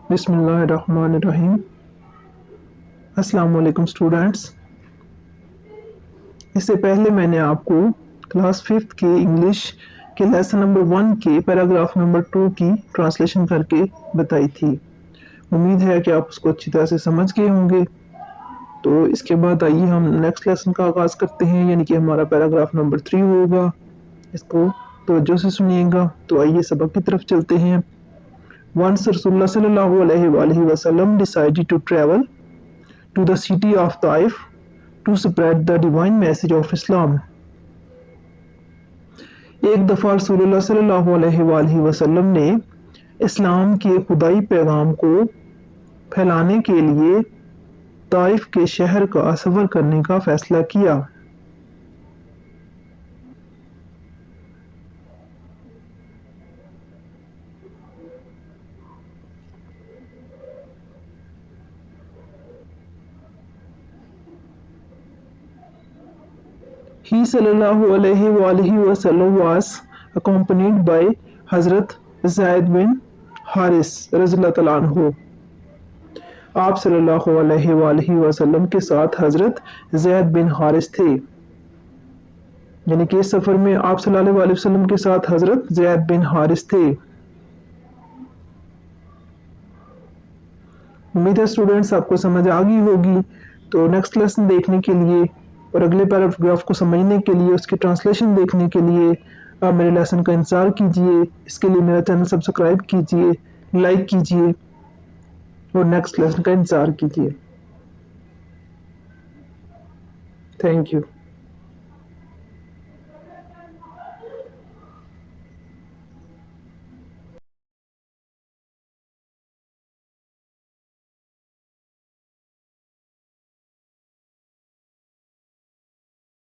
बिस्मिल्लाहिर्रहमानिर्रहीम। अस्सलाम वालेकुम स्टूडेंट्स। इससे पहले मैंने आपको क्लास 5th के इंग्लिश के लेसन नंबर 1 के पैराग्राफ नंबर 2 की ट्रांसलेशन करके बताई थी। उम्मीद है कि आप उसको अच्छी तरह से समझ गए होंगे। तो इसके बाद आइए हम नेक्स्ट लेसन का आगाज़ करते हैं, यानी कि हमारा पैराग्राफ नंबर 3 होगा। इसको तवज्जो से सुनिएगा। तो आइए सबक की तरफ चलते हैं। Once Rasulullah sallallahu alaihi wasallam decided to travel to the city of Taif to spread the divine message of Islam. एक दफ़ा रसूलुल्लाह सल्लल्लाहु अलैहि वसल्लम ने इस्लाम के खुदाई पैगाम को फैलाने के लिए ताइफ के शहर का सफ़र करने का फ़ैसला किया। He sallallahu alaihi wasallam was accompanied by Hazrat Zaid bin Haris रज़ियल्लाहु अन्हु। आप सल्लल्लाहु अलैहि वसल्लम के साथ हज़रत ज़ैद बिन हारिस थे, यानी कि इस सफ़र में आप सल्लल्लाहु अलैहि वसल्लम के साथ हज़रत ज़ैद बिन हारिस थे। उम्मीद है स्टूडेंट्स आपको समझ आ गई होगी। तो नेक्स्ट लेसन देखने के लिए और अगले पैराग्राफ को समझने के लिए, उसकी ट्रांसलेशन देखने के लिए आप मेरे लेसन का इंतज़ार कीजिए। इसके लिए मेरा चैनल सब्सक्राइब कीजिए, लाइक कीजिए और नेक्स्ट लेसन का इंतज़ार कीजिए। Thank you.